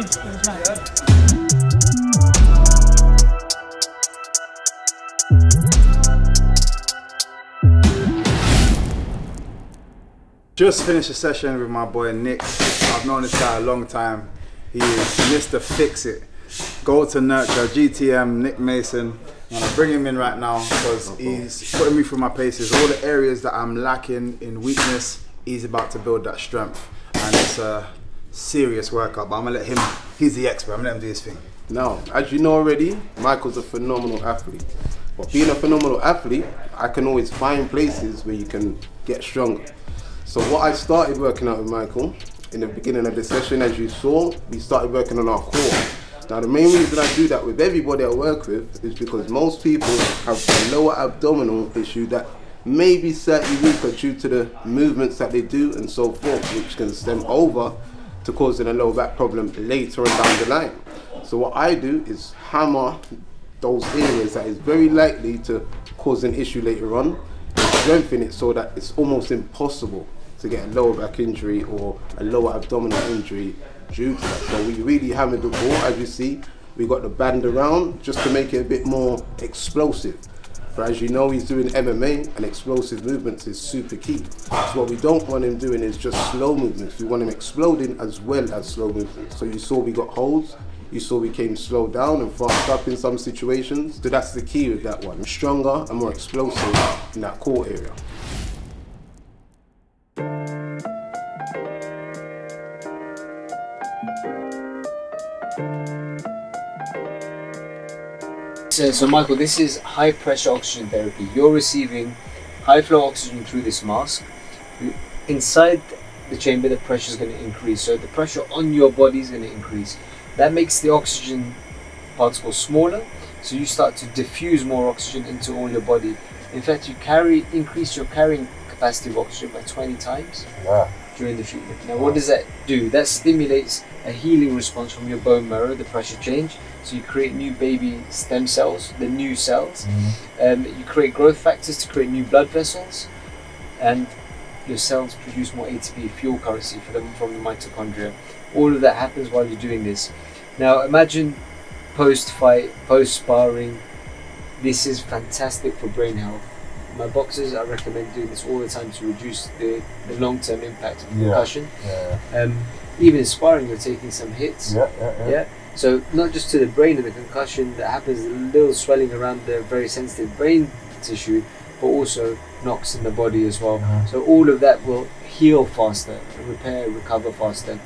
too. It was mad. Just finished a session with my boy Nick. I've known this guy a long time. He is Mr. Fix It. Go to Nurture, GTM, Nick Mason. And I bring him in right now because he's putting me through my paces. All the areas that I'm lacking in weakness, he's about to build that strength. And it's a serious workout, but I'm gonna let him, he's the expert, I'm gonna let him do his thing. Now, as you know already, Michael's a phenomenal athlete. But being a phenomenal athlete, I can always find places where you can get stronger. So what I started working out with Michael, in the beginning of the session, as you saw, we started working on our core. Now the main reason I do that with everybody I work with is because most people have a lower abdominal issue that may be slightly weaker due to the movements that they do and so forth, which can stem over to causing a lower back problem later on down the line. So what I do is hammer those areas that is very likely to cause an issue later on, and strengthen it so that it's almost impossible to get a lower back injury or a lower abdominal injury due to that. So we really hammered the core. As you see, we got the band around just to make it a bit more explosive. But as you know, he's doing MMA, and explosive movements is super key. So what we don't want him doing is just slow movements. We want him exploding as well as slow movements. So you saw we got holds, you saw we came slow down and fast up in some situations. So that's the key with that one. Stronger and more explosive in that core area. So Michael, this is high pressure oxygen therapy. You're receiving high flow oxygen through this mask. Inside the chamber, the pressure is going to increase. So the pressure on your body is going to increase. That makes the oxygen particles smaller. So you start to diffuse more oxygen into all your body. In fact, you increase your carrying capacity of oxygen by 20 times during the treatment. Now, what does that do? That stimulates a healing response from your bone marrow, the pressure change. So you create new baby stem cells, the new cells. You create growth factors to create new blood vessels, and your cells produce more ATP, fuel currency for them from the mitochondria. All of that happens while you're doing this. Now imagine post-fight, post-sparring. This is fantastic for brain health. My boxers, I recommend doing this all the time to reduce the long-term impact of concussion. Even in sparring, you're taking some hits. So not just to the brain and the concussion that happens, a little swelling around the very sensitive brain tissue, but also knocks in the body as well. So all of that will heal faster, repair, recover faster.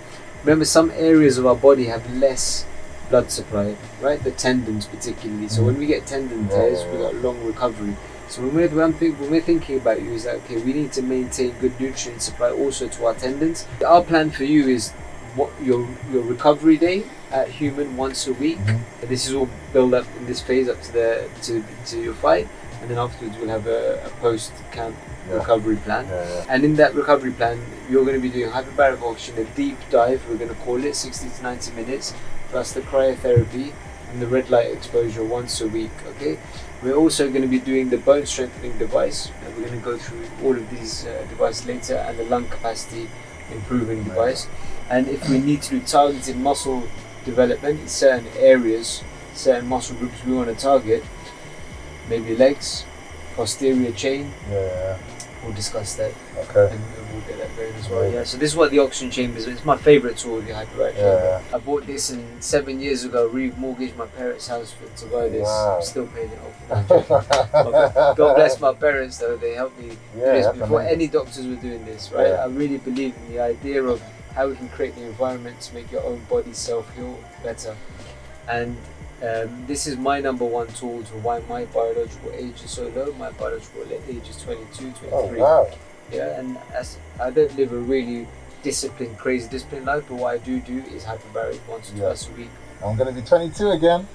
Remember, some areas of our body have less blood supply, right? The tendons particularly. So when we get tendon tears, we got long recovery. So when we're thinking about you is that, okay, we need to maintain good nutrient supply also to our tendons. Our plan for you is your recovery day at Human once a week. This is all build up in this phase up to your fight, and then afterwards we'll have a post-camp recovery plan. And in that recovery plan, you're going to be doing hyperbaric oxygen, a deep dive, we're going to call it, 60 to 90 minutes, plus the cryotherapy and the red light exposure once a week. Okay. We're also going to be doing the bone strengthening device, and we're going to go through all of these devices later, and the lung capacity improving device. And if we need to do targeted muscle development in certain areas, certain muscle groups we want to target, maybe legs, posterior chain, we'll discuss that. And we'll get that going as well. So this is what the oxygen chamber is. It's my favourite tool, the hyperbaric chamber. I bought this, and 7 years ago remortgaged my parents' house to buy this. I'm still paying it off. God bless my parents though, they helped me do this before any doctors were doing this, right? I really believe in the idea of how we can create the environment to make your own body self-heal better. And this is my #1 tool to why my biological age is so low. My biological age is 22, 23. And I don't live a really disciplined, crazy disciplined life, but what I do is hyperbaric once or twice a week. I'm going to be 22 again.